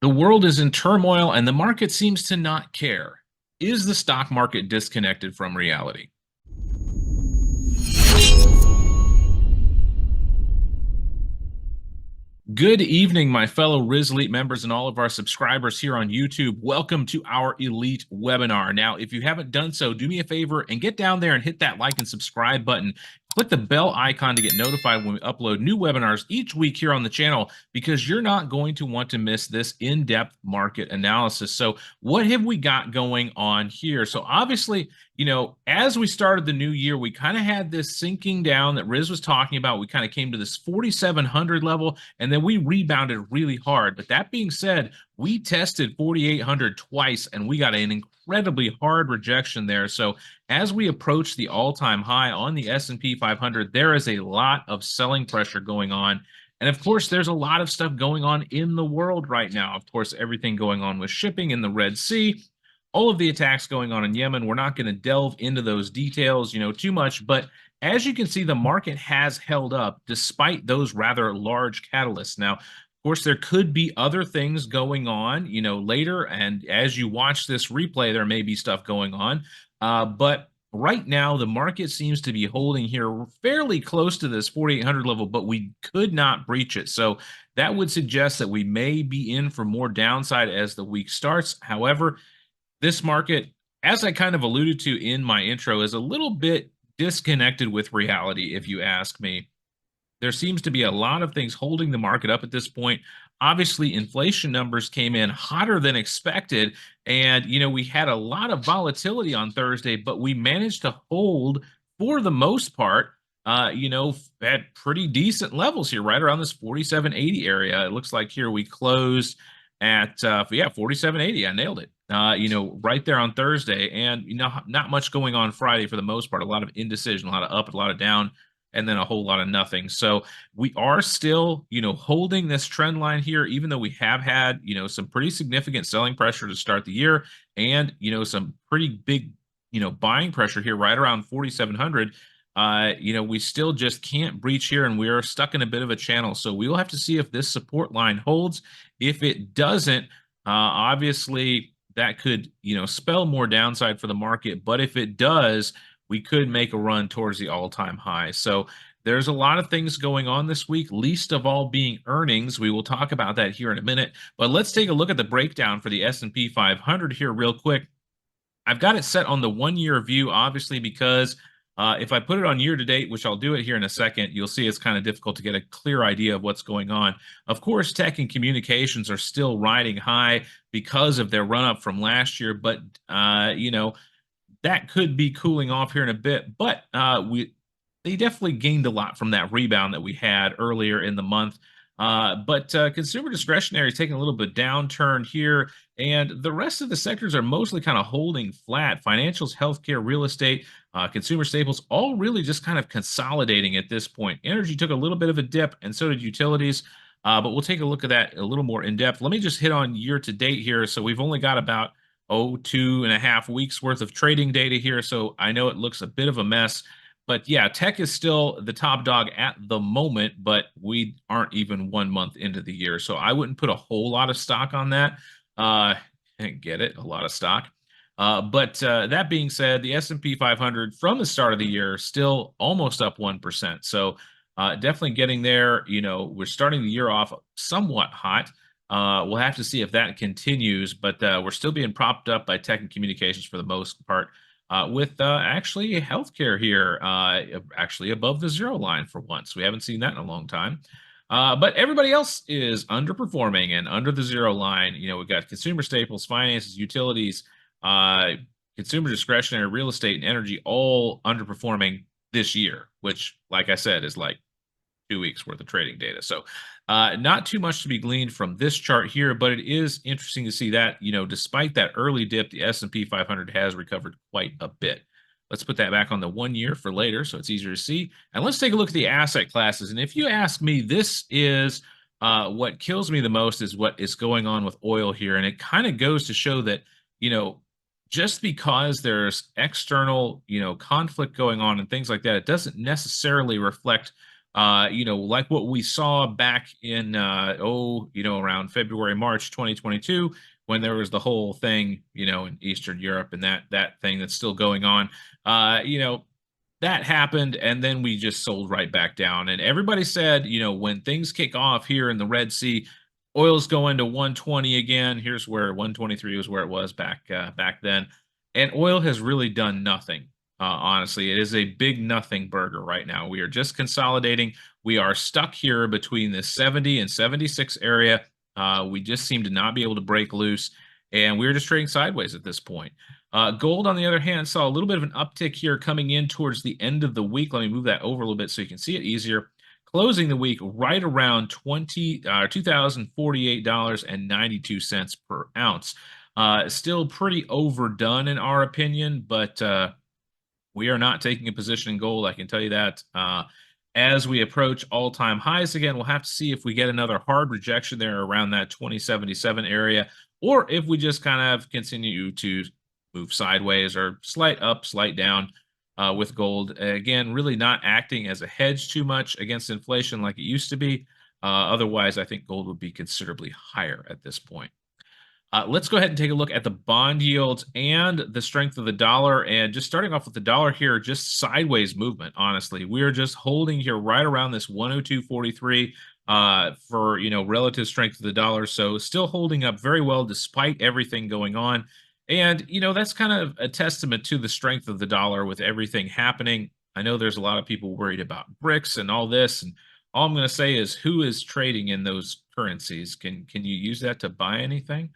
The world is in turmoil and the market seems to not care. Is the stock market disconnected from reality? Good evening, my fellow Riz Elite members and all of our subscribers here on YouTube. Welcome to our Elite webinar. Now, if you haven't done so, do me a favor and get down there and hit that like and subscribe button. Click the bell icon to get notified when we upload new webinars each week here on the channel, because you're not going to want to miss this in-depth market analysis. So what have we got going on here? So obviously, as we started the new year, we kind of had this sinking down that Riz was talking about. We kind of came to this 4,700 level, and then we rebounded really hard. But that being said, we tested 4,800 twice, and we got an incredibly hard rejection there. So as we approach the all-time high on the S&P 500, there is a lot of selling pressure going on. And of course, there's a lot of stuff going on in the world right now. Of course, everything going on with shipping in the Red Sea, all of the attacks going on in Yemen. We're not going to delve into those details, too much, but as you can see, the market has held up despite those rather large catalysts. Now, of course, there could be other things going on, later. And as you watch this replay, there may be stuff going on. But right now, the market seems to be holding here fairly close to this 4,800 level, but we could not breach it. So that would suggest that we may be in for more downside as the week starts. However, this market, as I kind of alluded to in my intro, is a little bit disconnected with reality, if you ask me. There seems to be a lot of things holding the market up at this point. Obviously, inflation numbers came in hotter than expected, and we had a lot of volatility on Thursday, but we managed to hold, for the most part, at pretty decent levels here, right around this 47.80 area. It looks like here we closed at 47.80. I nailed it. Right there on Thursday, and not much going on Friday for the most part. A lot of indecision, a lot of up, a lot of down, and then a whole lot of nothing. So we are still, holding this trend line here, even though we have had, some pretty significant selling pressure to start the year, and some pretty big, buying pressure here right around 4,700. We still just can't breach here, and we are stuck in a bit of a channel. So we will have to see if this support line holds. If it doesn't, obviously that could, spell more downside for the market. But if it does, we could make a run towards the all-time high. So there's a lot of things going on this week, least of all being earnings. We will talk about that here in a minute. But let's take a look at the breakdown for the S&P 500 here real quick. I've got it set on the one-year view, obviously, because if I put it on year-to-date, which I'll do it here in a second, you'll see it's kind of difficult to get a clear idea of what's going on. Of course, tech and communications are still riding high because of their run-up from last year, but, that could be cooling off here in a bit. But they definitely gained a lot from that rebound that we had earlier in the month. But consumer discretionary is taking a little bit downturn here, and the rest of the sectors are mostly kind of holding flat. Financials, healthcare, real estate, consumer staples, all really just kind of consolidating at this point. Energy took a little bit of a dip, and so did utilities. But we'll take a look at that a little more in depth. Let me just hit on year to date here. So we've only got about 2.5 weeks worth of trading data here. So I know it looks a bit of a mess. But yeah, tech is still the top dog at the moment, but we aren't even 1 month into the year. So I wouldn't put a whole lot of stock on that. Get it, a lot of stock. But that being said, the S&P 500 from the start of the year still almost up 1%. So definitely getting there. We're starting the year off somewhat hot. We'll have to see if that continues, but we're still being propped up by tech and communications for the most part. With actually healthcare here, actually above the zero line for once. We haven't seen that in a long time. But everybody else is underperforming and under the zero line. We've got consumer staples, finances, utilities, consumer discretionary, real estate, and energy all underperforming this year, which, like I said, is like 2 weeks worth of trading data. So not too much to be gleaned from this chart here, but it is interesting to see that, despite that early dip, the S&P 500 has recovered quite a bit. Let's put that back on the 1 year for later so it's easier to see. And let's take a look at the asset classes. And if you ask me, this is what kills me the most is what is going on with oil here. And it kind of goes to show that, just because there's external, conflict going on and things like that, it doesn't necessarily reflect Like what we saw back in around February, March 2022, when there was the whole thing, in Eastern Europe, and that thing that's still going on. Uh, you know, that happened, and then we just sold right back down. And everybody said, when things kick off here in the Red Sea, oil's going to 120 again. Here's where 123 was where it was back then. And oil has really done nothing. Honestly, it is a big nothing burger right now. We are just consolidating. We are stuck here between the 70 and 76 area. We just seem to not be able to break loose, and we're just trading sideways at this point. Gold, on the other hand, saw a little bit of an uptick here coming in towards the end of the week. Let me move that over a little bit so you can see it easier. Closing the week right around $2,048.92 per ounce. Still pretty overdone in our opinion, but we are not taking a position in gold, I can tell you that. As we approach all-time highs again, we'll have to see if we get another hard rejection there around that 2077 area, or if we just kind of continue to move sideways or slight up, slight down with gold. Again, really not acting as a hedge too much against inflation like it used to be. Otherwise, I think gold would be considerably higher at this point. Let's go ahead and take a look at the bond yields and the strength of the dollar. And just starting off with the dollar here, just sideways movement, honestly. We are just holding here right around this 102.43 for, relative strength of the dollar. So still holding up very well despite everything going on. And, that's kind of a testament to the strength of the dollar with everything happening. I know there's a lot of people worried about BRICS and all this. And all I'm going to say is, who is trading in those currencies? Can you use that to buy anything?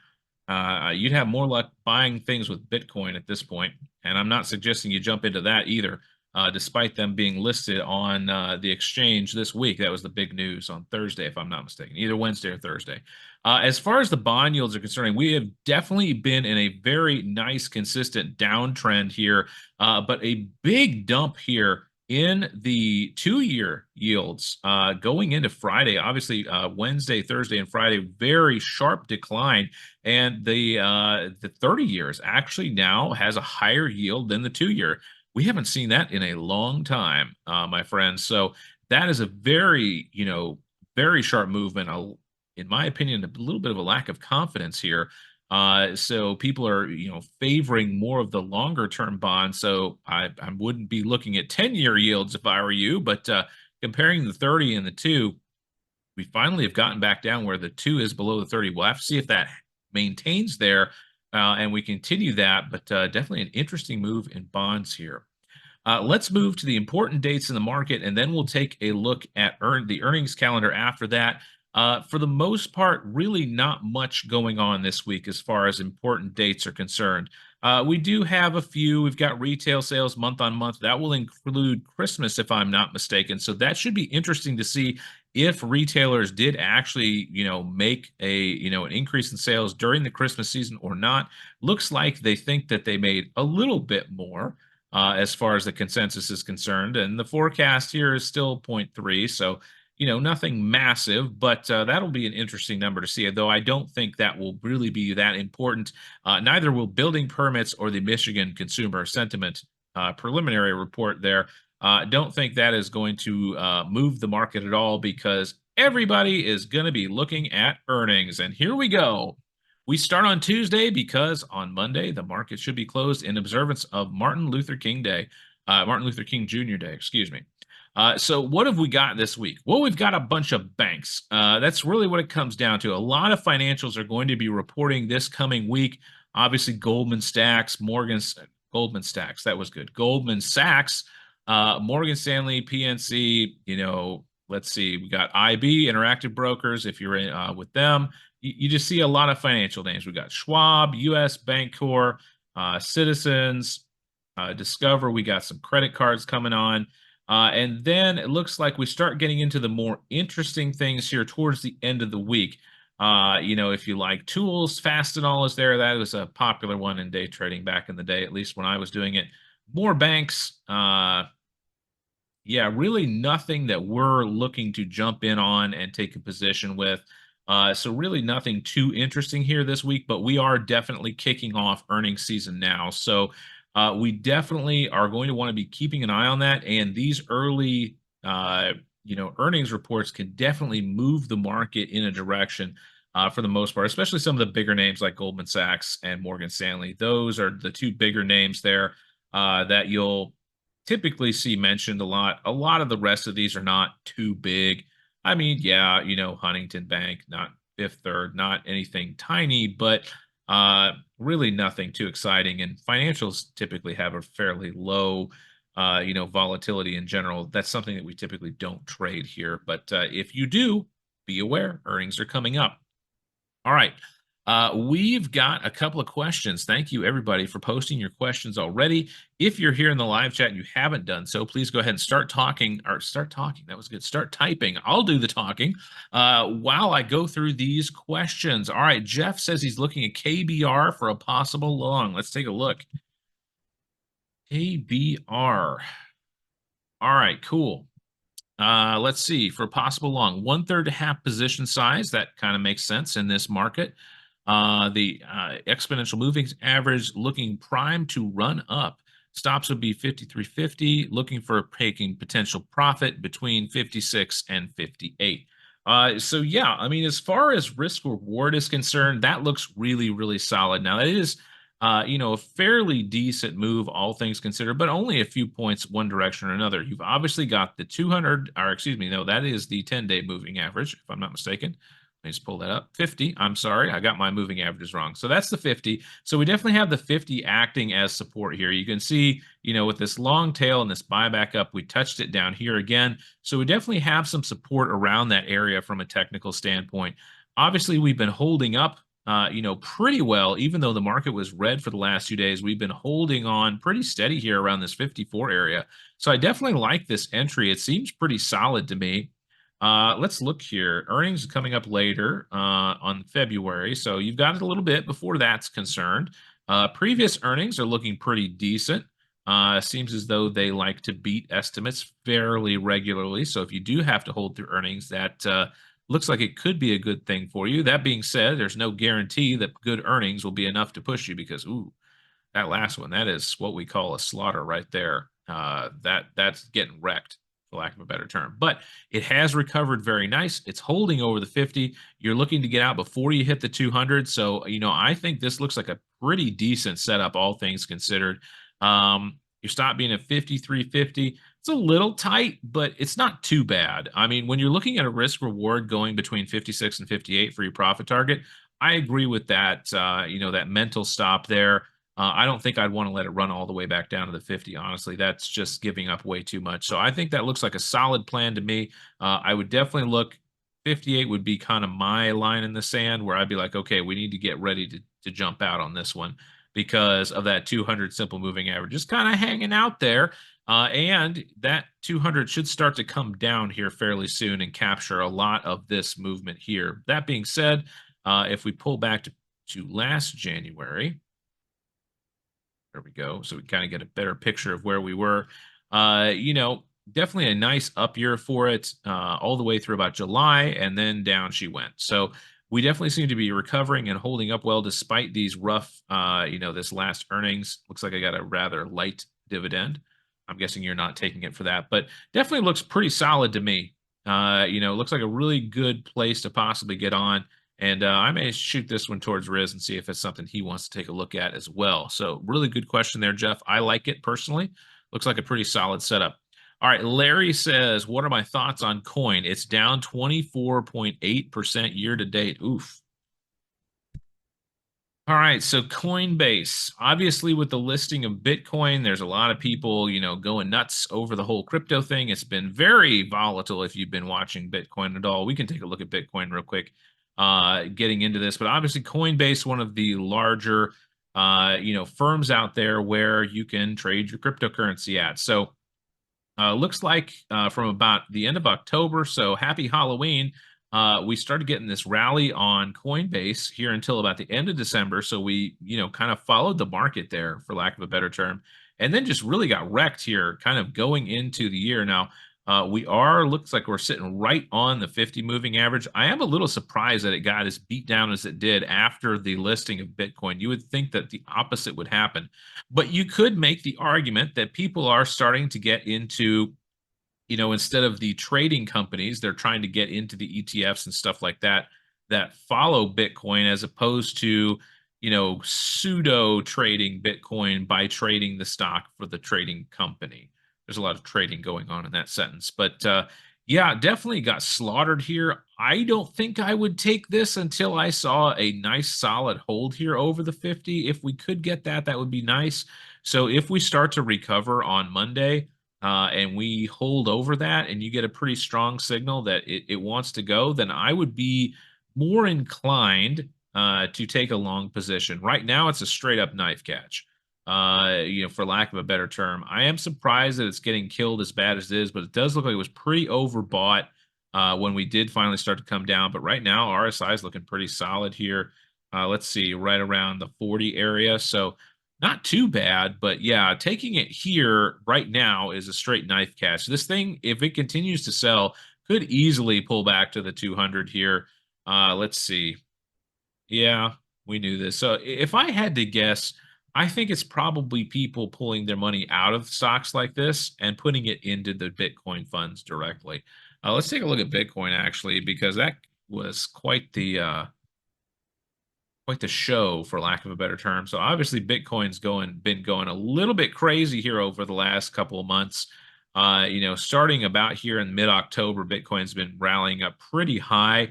You'd have more luck buying things with Bitcoin at this point, and I'm not suggesting you jump into that either. Despite them being listed on the exchange this week, that was the big news on Thursday, if I'm not mistaken, either Wednesday or Thursday. As far as the bond yields are concerned, we have definitely been in a very nice, consistent downtrend here, but a big dump here in the 2-year yields going into Friday. Obviously, Wednesday, Thursday, and Friday, very sharp decline. And the 30 years actually now has a higher yield than the 2-year. We haven't seen that in a long time, my friends. So that is a very, very sharp movement. In my opinion, a little bit of a lack of confidence here. So people are, favoring more of the longer term bonds. So I wouldn't be looking at 10-year yields if I were you, but comparing the 30 and the 2, we finally have gotten back down where the 2 is below the 30. We'll have to see if that maintains there and we continue that, but definitely an interesting move in bonds here. Let's move to the important dates in the market, and then we'll take a look at the earnings calendar after that. For the most part, really not much going on this week as far as important dates are concerned. We do have a few. We've got retail sales month on month. That will include Christmas, if I'm not mistaken. So that should be interesting to see if retailers did actually, make an increase in sales during the Christmas season or not. Looks like they think that they made a little bit more. As far as the consensus is concerned, and the forecast here is still 0.3, so nothing massive, but that'll be an interesting number to see, though I don't think that will really be that important. Neither will building permits or the Michigan Consumer Sentiment preliminary report there. Don't think that is going to move the market at all, because everybody is going to be looking at earnings. And here we go. We start on Tuesday because on Monday, the market should be closed in observance of Martin Luther King Jr. Day, excuse me. So what have we got this week? Well, we've got a bunch of banks. That's really what it comes down to. A lot of financials are going to be reporting this coming week. Obviously, Goldman Sachs, Goldman Sachs, that was good. Goldman Sachs, Morgan Stanley, PNC, let's see. We got IB, Interactive Brokers, if you're in, with them. You just see a lot of financial names. We got Schwab, US Bancorp, Citizens, Discover. We got some credit cards coming on. And then it looks like we start getting into the more interesting things here towards the end of the week. If you like tools, Fastenal is there. That was a popular one in day trading back in the day, at least when I was doing it. More banks. Really nothing that we're looking to jump in on and take a position with. So really nothing too interesting here this week, but we are definitely kicking off earnings season now. So we definitely are going to want to be keeping an eye on that. And these early earnings reports can definitely move the market in a direction for the most part, especially some of the bigger names like Goldman Sachs and Morgan Stanley. Those are the two bigger names there that you'll typically see mentioned a lot. A lot of the rest of these are not too big. I mean, yeah, Huntington Bank, not Fifth Third, not anything tiny, but really nothing too exciting. And financials typically have a fairly low volatility in general. That's something that we typically don't trade here. But if you do, be aware earnings are coming up. All right. We've got a couple of questions. Thank you, everybody, for posting your questions already. If you're here in the live chat and you haven't done so, please go ahead and start talking or start talking. That was good. Start typing. I'll do the talking while I go through these questions. All right. Jeff says he's looking at KBR for a possible long. Let's take a look. KBR. All right, cool. Let's see. For possible long, 1/3 to half position size. That kind of makes sense in this market. The exponential moving average looking prime to run up. Stops would be 53.50. Looking for taking potential profit between 56 and 58. So yeah, I mean, as far as risk reward is concerned, that looks really, really solid. Now that is a fairly decent move, all things considered, but only a few points one direction or another. You've obviously got the 200, or excuse me, no, that is the 10-day moving average, if I'm not mistaken. Let me just pull that up. 50. I'm sorry, I got my moving averages wrong. So that's the 50. So we definitely have the 50 acting as support here. You can see, with this long tail and this buyback up, we touched it down here again. So we definitely have some support around that area from a technical standpoint. Obviously, we've been holding up pretty well, even though the market was red for the last 2 days. We've been holding on pretty steady here around this 54 area. So I definitely like this entry. It seems pretty solid to me. Let's look here. Earnings coming up later on February. So you've got it a little bit before that's concerned. Previous earnings are looking pretty decent. Seems as though they like to beat estimates fairly regularly. So if you do have to hold through earnings, that looks like it could be a good thing for you. That being said, there's no guarantee that good earnings will be enough to push you because, that last one, that is what we call a slaughter right there. That's getting wrecked, for lack of a better term. But it has recovered very nice. It's holding over the 50. You're looking to get out before you hit the 200. So, I think this looks like a pretty decent setup, all things considered. Your stop being at 53.50. It's a little tight, but it's not too bad. I mean, when you're looking at a risk reward going between 56 and 58 for your profit target, I agree with that, that mental stop there. I don't think I'd want to let it run all the way back down to the 50. Honestly, that's just giving up way too much. So I think that looks like a solid plan to me. I would definitely look 58 would be kind of my line in the sand where I'd be like, okay, we need to get ready to jump out on this one because of that 200 simple moving average just kind of hanging out there. And that 200 should start to come down here fairly soon and capture a lot of this movement here. That being said, if we pull back to last January, there we go. So we kind of get a better picture of where we were. Definitely a nice up year for it all the way through about July, and then down she went. So we definitely seem to be recovering and holding up well despite these rough, this last earnings. Looks like I got a rather light dividend. I'm guessing you're not taking it for that, but definitely looks pretty solid to me. Looks like a really good place to possibly get on. And I may shoot this one towards Riz and see if it's something he wants to take a look at as well. So really good question there, Jeff. I like it personally. Looks like a pretty solid setup. All right, Larry says, what are my thoughts on coin? It's down 24.8% year to date. Oof. All right, so Coinbase, obviously with the listing of Bitcoin, there's a lot of people, going nuts over the whole crypto thing. It's been very volatile if you've been watching Bitcoin at all. We can take a look at Bitcoin real quick, getting into this, but obviously Coinbase, one of the larger, firms out there where you can trade your cryptocurrency at. So looks like from about the end of October, so happy Halloween, we started getting this rally on Coinbase here until about the end of December. So we, kind of followed the market there, for lack of a better term, and then just really got wrecked here, kind of going into the year. Now, looks like we're sitting right on the 50 moving average. I am a little surprised that it got as beat down as it did after the listing of Bitcoin. You would think that the opposite would happen, but you could make the argument that people are starting to get into instead of the trading companies, they're trying to get into the ETFs and stuff like that that follow Bitcoin as opposed to, pseudo trading Bitcoin by trading the stock for the trading company. There's a lot of trading going on in that sentence. But yeah, definitely got slaughtered here. I don't think I would take this until I saw a nice solid hold here over the 50. If we could get that, that would be nice. So if we start to recover on Monday, and we hold over that and you get a pretty strong signal that it wants to go, then I would be more inclined to take a long position. Right now, it's a straight up knife catch. For lack of a better term, I am surprised that it's getting killed as bad as it is, but it does look like it was pretty overbought when we did finally start to come down. But right now, RSI is looking pretty solid here. Let's see, right around the 40 area. So not too bad, but yeah, taking it here right now is a straight knife catch. This thing, if it continues to sell, could easily pull back to the 200 here. Let's see. Yeah, we knew this. So if I had to guess, I think it's probably people pulling their money out of stocks like this and putting it into the Bitcoin funds directly. Let's take a look at Bitcoin actually, because that was quite the show, for lack of a better term. So obviously, Bitcoin's been going a little bit crazy here over the last couple of months. Starting about here in mid-October, Bitcoin's been rallying up pretty high.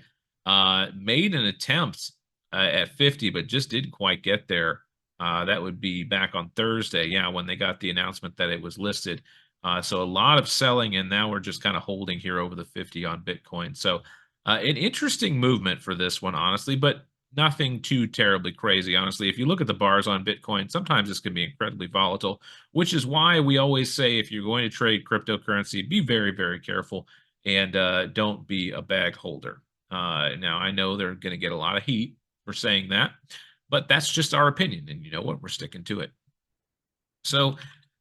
Made an attempt at 50, but just didn't quite get there. That would be back on Thursday, yeah, when they got the announcement that it was listed. So a lot of selling, and now we're just kind of holding here over the 50 on Bitcoin. So an interesting movement for this one, honestly, but nothing too terribly crazy, honestly. If you look at the bars on Bitcoin, sometimes this can be incredibly volatile, which is why we always say if you're going to trade cryptocurrency, be very, very careful and don't be a bag holder. Now, I know they're going to get a lot of heat for saying that, but that's just our opinion. And you know what? We're sticking to it. So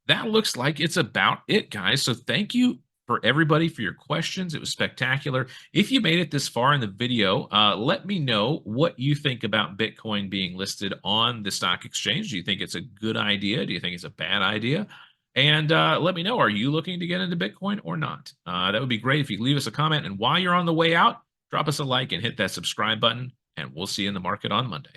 that looks like it's about it, guys. So thank you for everybody for your questions. It was spectacular. If you made it this far in the video, let me know what you think about Bitcoin being listed on the stock exchange. Do you think it's a good idea? Do you think it's a bad idea? And let me know, are you looking to get into Bitcoin or not? That would be great if you leave us a comment. And while you're on the way out, drop us a like and hit that subscribe button. And we'll see you in the market on Monday.